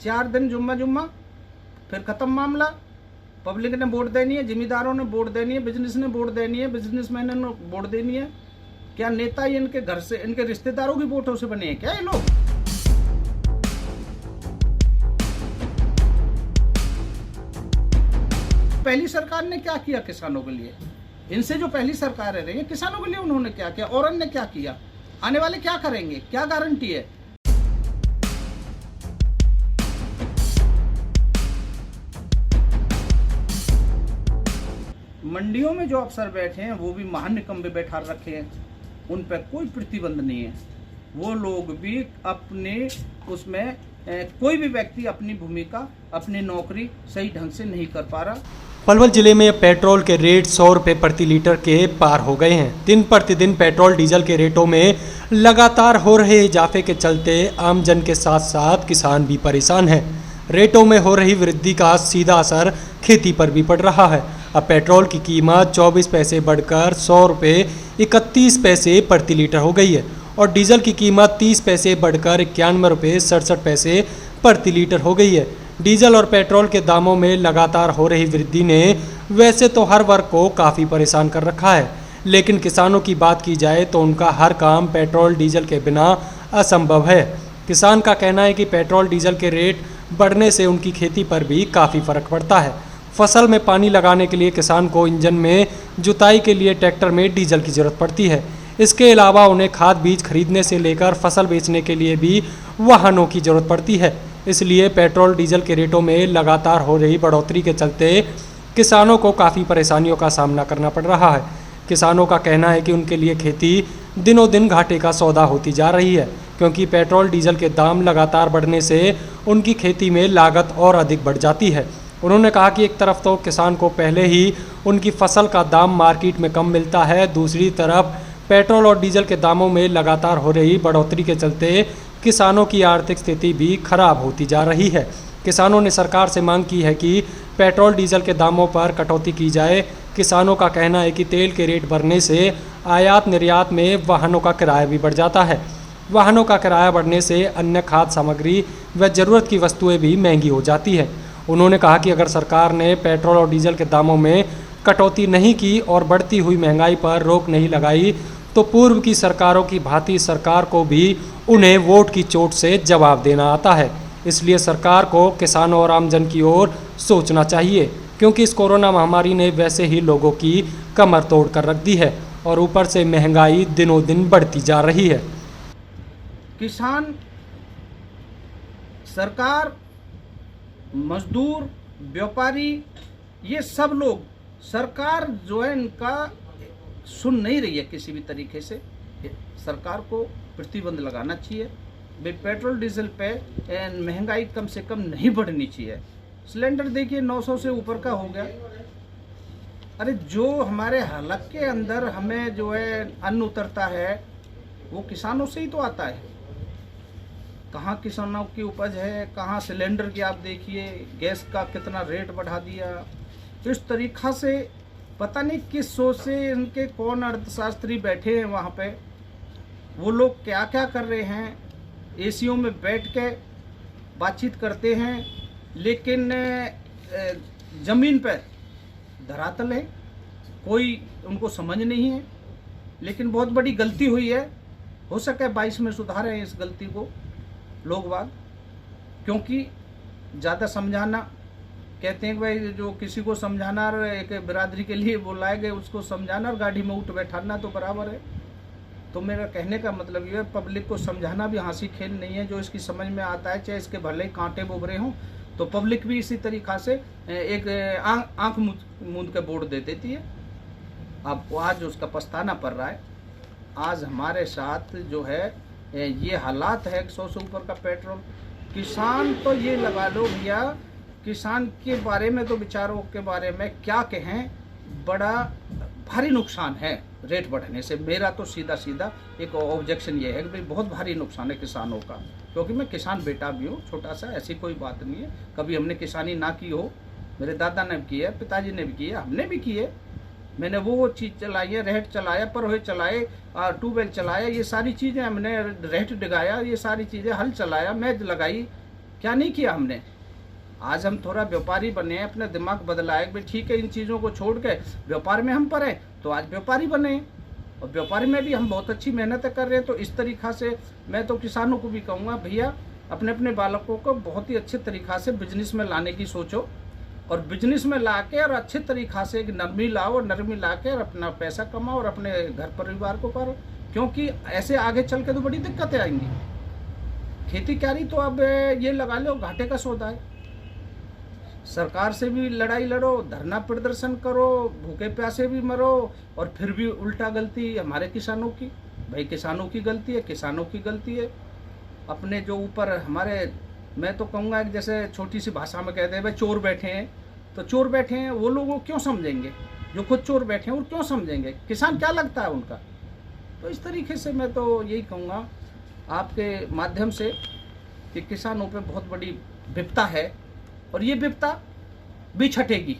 4 दिन जुम्मा जुम्मा, फिर ख़त्म मामला। पब्लिक ने वोट देनी है, जिम्मेदारों ने वोट देनी है, बिजनेस ने वोट देनी है, बिजनेसमैन ने वोट देनी है। क्या नेता ही इनके घर से, इनके रिश्तेदारों की वोटों से बने हैं क्या ये लोग? पहली सरकार ने क्या किया किसानों के लिए? इनसे जो पहली सरकार रही है, किसानों के लिए उन्होंने क्या किया और अन्य क्या किया? आने वाले क्या करेंगे? क्या गारंटी है? मंडियों में जो अफसर बैठे हैं वो भी महान निकम्मे बैठा रखे हैं, उन पर कोई प्रतिबंध नहीं है। वो लोग भी अपने उसमें कोई भी व्यक्ति अपनी भूमिका, अपनी नौकरी सही ढंग से नहीं कर पा रहा। पलवल जिले में पेट्रोल के रेट 100 रुपये प्रति लीटर के पार हो गए हैं। दिन प्रतिदिन पेट्रोल डीजल के रेटों में लगातार हो रहे इजाफे के चलते आमजन के साथ साथ किसान भी परेशान हैं। रेटों में हो रही वृद्धि का सीधा असर खेती पर भी पड़ रहा है। अब पेट्रोल की कीमत 24 पैसे बढ़कर 100 रुपये 31 पैसे प्रति लीटर हो गई है और डीजल की कीमत 30 पैसे बढ़कर 91 रुपये 67 पैसे प्रति लीटर हो गई है। डीजल और पेट्रोल के दामों में लगातार हो रही वृद्धि ने वैसे तो हर वर्ग को काफ़ी परेशान कर रखा है, लेकिन किसानों की बात की जाए तो उनका हर काम पेट्रोल डीजल के बिना असंभव है। किसान का कहना है कि पेट्रोल डीजल के रेट बढ़ने से उनकी खेती पर भी काफ़ी फर्क पड़ता है। फसल में पानी लगाने के लिए किसान को इंजन में जुताई के लिए ट्रैक्टर में डीजल की ज़रूरत पड़ती है। इसके अलावा उन्हें खाद बीज खरीदने से लेकर फसल बेचने के लिए भी वाहनों की ज़रूरत पड़ती है। इसलिए पेट्रोल डीजल के रेटों में लगातार हो रही बढ़ोतरी के चलते किसानों को काफ़ी परेशानियों का सामना करना पड़ रहा है। किसानों का कहना है कि उनके लिए खेती दिनों दिन घाटे का सौदा होती जा रही है, क्योंकि पेट्रोल डीजल के दाम लगातार बढ़ने से उनकी खेती में लागत और अधिक बढ़ जाती है। उन्होंने कहा कि एक तरफ तो किसान को पहले ही उनकी फसल का दाम मार्केट में कम मिलता है, दूसरी तरफ पेट्रोल और डीजल के दामों में लगातार हो रही बढ़ोतरी के चलते किसानों की आर्थिक स्थिति भी खराब होती जा रही है। किसानों ने सरकार से मांग की है कि पेट्रोल डीजल के दामों पर कटौती की जाए। किसानों का कहना है कि तेल के रेट बढ़ने से आयात निर्यात में वाहनों का किराया भी बढ़ जाता है। वाहनों का किराया बढ़ने से अन्य खाद्य सामग्री व ज़रूरत की वस्तुएं भी महंगी हो जाती है। उन्होंने कहा कि अगर सरकार ने पेट्रोल और डीजल के दामों में कटौती नहीं की और बढ़ती हुई महंगाई पर रोक नहीं लगाई तो पूर्व की सरकारों की भांति सरकार को भी उन्हें वोट की चोट से जवाब देना आता है। इसलिए सरकार को किसानों और आमजन की ओर सोचना चाहिए, क्योंकि इस कोरोना महामारी ने वैसे ही लोगों की कमर तोड़ कर रख दी है और ऊपर से महंगाई दिनों दिन बढ़ती जा रही है। किसान, सरकार, मजदूर, व्यापारी, ये सब लोग, सरकार जो है इनका सुन नहीं रही है किसी भी तरीके से। सरकार को प्रतिबंध लगाना चाहिए। भाई पेट्रोल डीजल पे महंगाई कम से कम नहीं बढ़नी चाहिए। सिलेंडर देखिए 900 से ऊपर का हो गया। अरे जो हमारे हलक के अंदर हमें जो है अन्न उतरता है वो किसानों से ही तो आता है। कहाँ किसानों की उपज है, कहाँ सिलेंडर की आप देखिए, गैस का कितना रेट बढ़ा दिया। तो इस तरीक़ा से पता नहीं किस सोच से इनके कौन अर्थशास्त्री बैठे हैं वहाँ पे, वो लोग क्या क्या कर रहे हैं। एसीओ में बैठ के बातचीत करते हैं, लेकिन ज़मीन पर धरातल है, कोई उनको समझ नहीं है। लेकिन बहुत बड़ी गलती हुई है, हो सके 22 में सुधारें इस गलती को लोग बाग, क्योंकि ज़्यादा समझाना, कहते हैं कि भाई जो किसी को समझाना एक बिरादरी के लिए बुलाए गए उसको समझाना और गाड़ी में उठ बैठाना तो बराबर है। तो मेरा कहने का मतलब ये है, पब्लिक को समझाना भी हंसी खेल नहीं है। जो इसकी समझ में आता है, चाहे इसके भले ही कांटे बुभरे हों, तो पब्लिक भी इसी तरीक़ा से एक आँख मूंद के वोट दे देती है। अब आज उसका पछताना पड़ रहा है। आज हमारे साथ जो है ये हालात है, 100 से ऊपर का पेट्रोल। किसान तो ये लगा लो भैया, किसान के बारे में तो विचारों के बारे में क्या कहें, बड़ा भारी नुकसान है रेट बढ़ने से। मेरा तो सीधा सीधा एक ऑब्जेक्शन ये है कि भाई बहुत भारी नुकसान है किसानों का, क्योंकि मैं किसान बेटा भी हूँ छोटा सा, ऐसी कोई बात नहीं है। कभी हमने किसानी ना की हो, मेरे दादा ने भी की है, पिताजी ने भी की है, हमने भी की है। मैंने वो चीज़ चलाई है, रेहट चलाया, परोहे चलाए, ट्यूबवेल चलाया, ये सारी चीज़ें हमने, रेहट डिगाया, ये सारी चीज़ें, हल चलाया, मैज लगाई, क्या नहीं किया हमने। आज हम थोड़ा व्यापारी बने, अपना दिमाग बदलाए कि ठीक है इन चीज़ों को छोड़ के व्यापार में हम पड़े, तो आज व्यापारी बने और व्यापारी में भी हम बहुत अच्छी मेहनत कर रहे हैं। तो इस तरीक़ा से मैं तो किसानों को भी कहूँगा, भैया अपने अपने बालकों को बहुत ही अच्छे तरीक़ा से बिजनेस में लाने की सोचो और बिजनेस में ला के और अच्छे तरीक़ा से एक नरमी लाओ और नरमी ला के और अपना पैसा कमाओ और अपने घर परिवार को करो, क्योंकि ऐसे आगे चल के तो बड़ी दिक्कतें आएंगी। खेती क्यारी तो अब ये लगा लो घाटे का सौदा है। सरकार से भी लड़ाई लड़ो, धरना प्रदर्शन करो, भूखे प्यासे भी मरो और फिर भी उल्टा गलती हमारे किसानों की। भाई किसानों की गलती है, किसानों की गलती है। अपने जो ऊपर हमारे, मैं तो कहूँगा कि जैसे छोटी सी भाषा में कहते हैं भाई चोर बैठे हैं, तो चोर बैठे हैं वो लोग वो क्यों समझेंगे, जो खुद चोर बैठे हैं वो क्यों समझेंगे, किसान क्या लगता है उनका। तो इस तरीके से मैं तो यही कहूँगा आपके माध्यम से कि किसानों पे बहुत बड़ी विपदा है और ये विपदा भी छटेगी।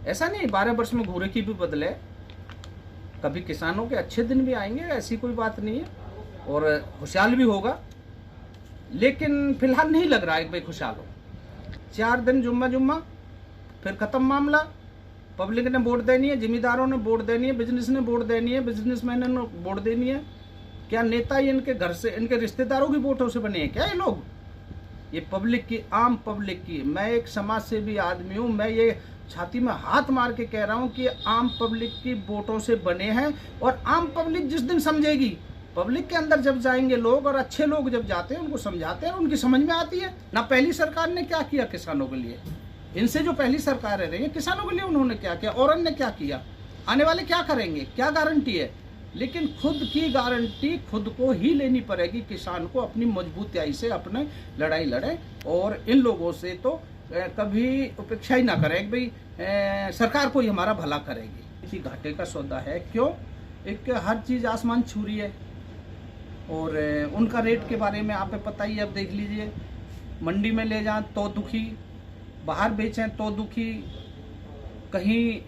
ऐसा नहीं 12 वर्ष में घूरे की भी बदले, कभी किसानों के अच्छे दिन भी आएंगे, ऐसी कोई बात नहीं है और खुशहाल भी होगा। लेकिन फिलहाल नहीं लग रहा है भाई खुशहाल हो। 4 दिन जुम्मा फिर ख़त्म मामला। पब्लिक ने वोट देनी है, जिम्मेदारों ने वोट देनी है, बिजनेस ने वोट देनी है, बिजनेसमैन ने वोट देनी है। क्या नेता ही इनके घर से, इनके रिश्तेदारों की वोटों से बने हैं क्या ये लोग? ये पब्लिक की, आम पब्लिक की। मैं एक समाज सेवी आदमी हूँ, मैं ये छाती में हाथ मार के कह रहा हूँ कि आम पब्लिक की वोटों से बने हैं। और आम पब्लिक जिस दिन समझेगी, पब्लिक के अंदर जब जाएंगे लोग और अच्छे लोग जब जाते हैं उनको समझाते हैं, उनकी समझ में आती है। ना पहली सरकार ने क्या किया किसानों के लिए, इनसे जो पहली सरकारें रही हैं किसानों के लिए उन्होंने क्या किया और अन्य क्या किया, आने वाले क्या करेंगे, क्या गारंटी है। लेकिन खुद की गारंटी खुद को ही लेनी पड़ेगी। किसान को अपनी मजबूतियाई से अपने लड़ाई लड़े और इन लोगों से तो कभी उपेक्षा ही ना करें भाई सरकार कोई हमारा भला करेगी। इसी घाटे का सौदा है। क्यों? एक हर चीज़ आसमान छू रही है और उनका रेट के बारे में आप पता ही है। अब देख लीजिए, मंडी में ले जाएं तो दुखी, बाहर बेचें तो दुखी। कहीं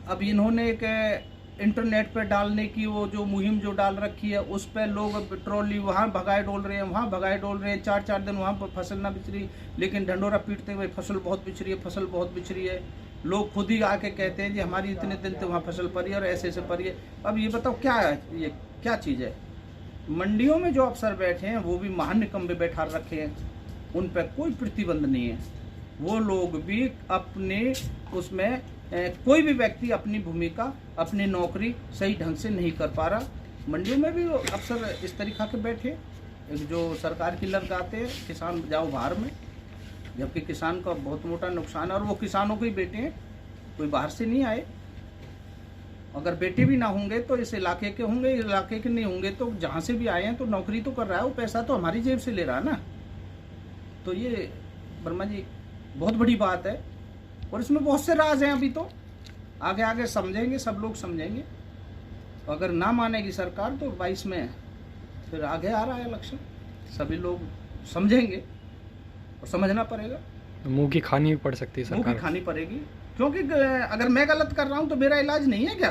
अब इन्होंने एक इंटरनेट पे डालने की वो जो मुहिम जो डाल रखी है, उस पर लोग ट्रॉली वहाँ भगाए डोल रहे हैं, वहाँ भगाए डोल रहे हैं। 4-4 दिन वहाँ पर फसल ना बिच रही, लेकिन ढंडोरा पीटते हुए फसल बहुत बिछ रही है, फसल बहुत बिछ रही है। लोग खुद ही आके कहते हैं जी हमारी इतने दिन तो वहाँ फसल पड़ी है और ऐसे ऐसे पड़ी है। अब ये बताओ क्या है, ये क्या चीज़ है? मंडियों में जो अफसर बैठे हैं वो भी महान निकम्बे बैठा रखे हैं, उन पर कोई प्रतिबंध नहीं है। वो लोग भी अपने उसमें कोई भी व्यक्ति अपनी भूमिका, अपनी नौकरी सही ढंग से नहीं कर पा रहा। मंडियों में भी अफसर इस तरीक़ा के बैठे जो सरकार की लगाते हैं, किसान जाओ बाहर में, जबकि किसान का बहुत मोटा नुकसान है और वो किसानों के ही बेटे हैं, कोई बाहर से नहीं आए। अगर बेटे भी ना होंगे तो इस इलाके के होंगे, इलाके के नहीं होंगे तो जहाँ से भी आए हैं तो नौकरी तो कर रहा है, वो पैसा तो हमारी जेब से ले रहा है ना। तो ये वर्मा जी बहुत बड़ी बात है और इसमें बहुत से राज हैं। अभी तो आगे आगे समझेंगे, सब लोग समझेंगे। अगर ना मानेगी सरकार तो 22 में फिर आगे आ रहा है इलेक्शन, सभी लोग समझेंगे और समझना पड़ेगा। मुंह की खानी भी पड़ सकती है सरकार, मुंह की खानी पड़ेगी, क्योंकि अगर मैं गलत कर रहा हूँ तो मेरा इलाज नहीं है क्या?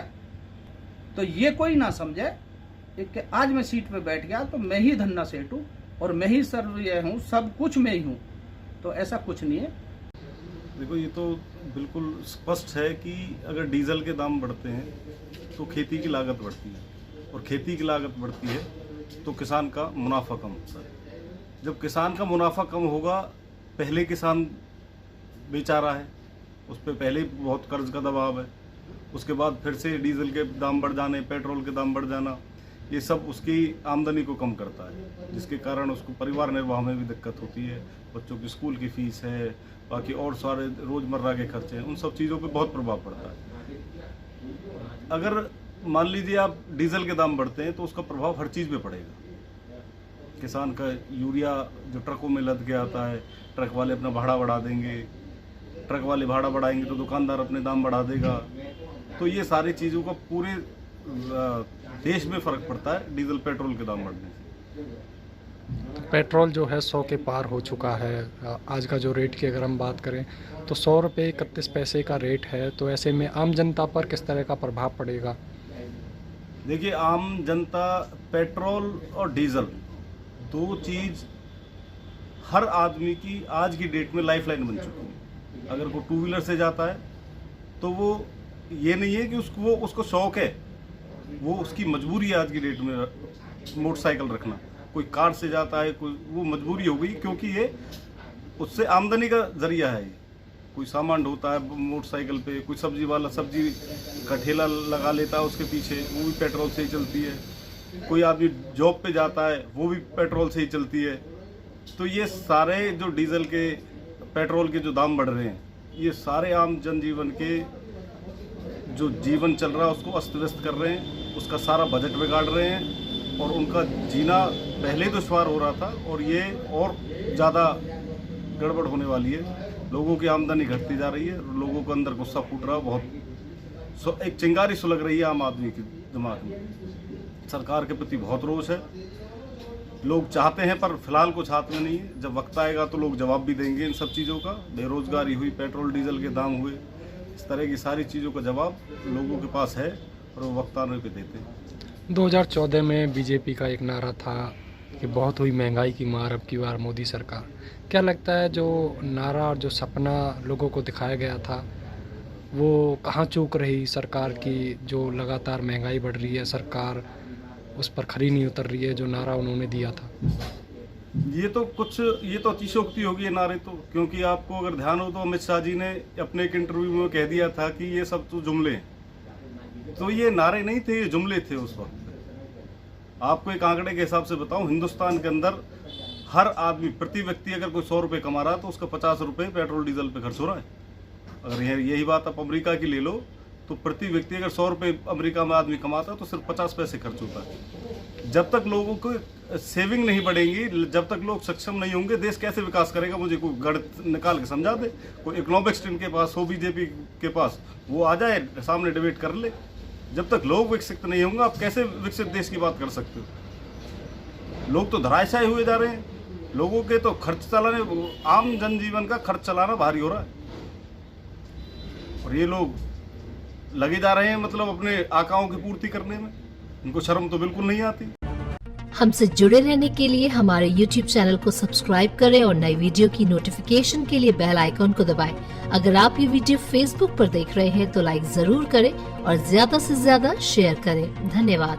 तो ये कोई ना समझे कि आज मैं सीट पे बैठ गया तो मैं ही धन्ना सेठ हूँ और मैं ही सर्व ये हूँ, सब कुछ मैं ही हूँ। तो ऐसा कुछ नहीं है। देखो, ये तो बिल्कुल स्पष्ट है कि अगर डीजल के दाम बढ़ते हैं तो खेती की लागत बढ़ती है और खेती की लागत बढ़ती है तो किसान का मुनाफा कम होता है। जब किसान का मुनाफा कम होगा, पहले किसान बेचारा है, उस पर पहले ही बहुत कर्ज का दबाव है, उसके बाद फिर से डीजल के दाम बढ़ जाने, पेट्रोल के दाम बढ़ जाना, ये सब उसकी आमदनी को कम करता है, जिसके कारण उसको परिवार निर्वाह में भी दिक्कत होती है। बच्चों की स्कूल की फीस है, बाकी और सारे रोज़मर्रा के खर्चे हैं, उन सब चीज़ों पे बहुत प्रभाव पड़ता है। अगर मान लीजिए आप डीजल के दाम बढ़ते हैं तो उसका प्रभाव हर चीज़ पे पड़ेगा। किसान का यूरिया जो ट्रकों में लद के आता है, ट्रक वाले अपना भाड़ा बढ़ा देंगे, ट्रक वाले भाड़ा बढ़ाएंगे तो दुकानदार अपने दाम बढ़ा देगा। तो ये सारी चीज़ों का पूरे देश में फ़र्क पड़ता है डीजल पेट्रोल के दाम बढ़ने से। पेट्रोल जो है 100 के पार हो चुका है। आज का जो रेट की अगर हम बात करें तो 100 रुपये 31 पैसे का रेट है। तो ऐसे में आम जनता पर किस तरह का प्रभाव पड़ेगा? देखिए, आम जनता, पेट्रोल और डीजल दो चीज़ हर आदमी की आज की डेट में लाइफलाइन बन चुकी है। अगर कोई टू व्हीलर से जाता है तो वो ये नहीं है कि उसको शौक है, वो उसकी मजबूरी है आज की डेट में मोटरसाइकिल रखना। कोई कार से जाता है, कोई वो मजबूरी हो गई, क्योंकि ये उससे आमदनी का जरिया है। कोई सामान ढोता है मोटरसाइकिल पे, कोई सब्जी वाला सब्जी का ठेला लगा लेता है, उसके पीछे वो भी पेट्रोल से ही चलती है। कोई आदमी जॉब पे जाता है, वो भी पेट्रोल से ही चलती है। तो ये सारे जो डीजल के पेट्रोल के जो दाम बढ़ रहे हैं, ये सारे आम जनजीवन के जो जीवन चल रहा है उसको अस्त व्यस्त कर रहे हैं, उसका सारा बजट बिगाड़ रहे हैं और उनका जीना पहले तो दुश्वार हो रहा था और ये और ज़्यादा गड़बड़ होने वाली है। लोगों की आमदनी घटती जा रही है, लोगों को अंदर गुस्सा फूट रहा है, बहुत एक चिंगारी सुलग रही है आम आदमी के दिमाग में। सरकार के प्रति बहुत रोष है, लोग चाहते हैं पर फिलहाल कुछ हाथ में नहीं है। जब वक्त आएगा तो लोग जवाब भी देंगे इन सब चीज़ों का। बेरोजगारी हुई, पेट्रोल डीजल के दाम हुए, इस तरह की सारी चीज़ों का जवाब लोगों के पास है और वो वक्त आने पे देते हैं। 2014 में बीजेपी का एक नारा था कि बहुत हुई महंगाई की मार, अब की बार मोदी सरकार। क्या लगता है जो नारा और जो सपना लोगों को दिखाया गया था वो कहाँ चूक रही सरकार की? जो लगातार महंगाई बढ़ रही है, सरकार उस पर खरी नहीं उतर रही है जो नारा उन्होंने दिया था। ये तो अतिशयोक्ति होगी ये नारे तो, क्योंकि आपको अगर ध्यान हो तो अमित शाह जी ने अपने एक इंटरव्यू में कह दिया था कि ये सब तो जुमले हैं। तो ये नारे नहीं थे, ये जुमले थे उस वक्त। आपको एक आंकड़े के हिसाब से बताऊं, हिंदुस्तान के अंदर हर आदमी प्रति व्यक्ति अगर कोई 100 रुपये कमा रहा है तो उसका 50 रुपये पेट्रोल डीजल पे खर्च हो रहा है। अगर यही बात आप अमेरिका की ले लो तो प्रति व्यक्ति अगर 100 रुपये अमेरिका में आदमी कमाता है तो सिर्फ 50 पैसे खर्च होता है। जब तक लोगों को सेविंग नहीं बढ़ेंगी, जब तक लोग सक्षम नहीं होंगे, देश कैसे विकास करेगा? मुझे कोई गणित निकाल के समझा दे। कोई इकोनॉमिक्स इनके पास हो बीजेपी के पास, वो आ जाए सामने डिबेट कर ले। जब तक लोग विकसित नहीं होंगे आप कैसे विकसित देश की बात कर सकते हो? लोग तो धराशायी हुए जा रहे हैं। लोगों के तो खर्च चलाने, आम जनजीवन का खर्च चलाना भारी हो रहा है और ये लोग लगे जा रहे हैं मतलब अपने आकाओं की पूर्ति करने में। इनको शर्म तो बिल्कुल नहीं आती। हमसे जुड़े रहने के लिए हमारे YouTube चैनल को सब्सक्राइब करें और नई वीडियो की नोटिफिकेशन के लिए बेल आइकॉन को दबाएं। अगर आप ये वीडियो Facebook पर देख रहे हैं तो लाइक जरूर करें और ज्यादा से ज्यादा शेयर करें। धन्यवाद।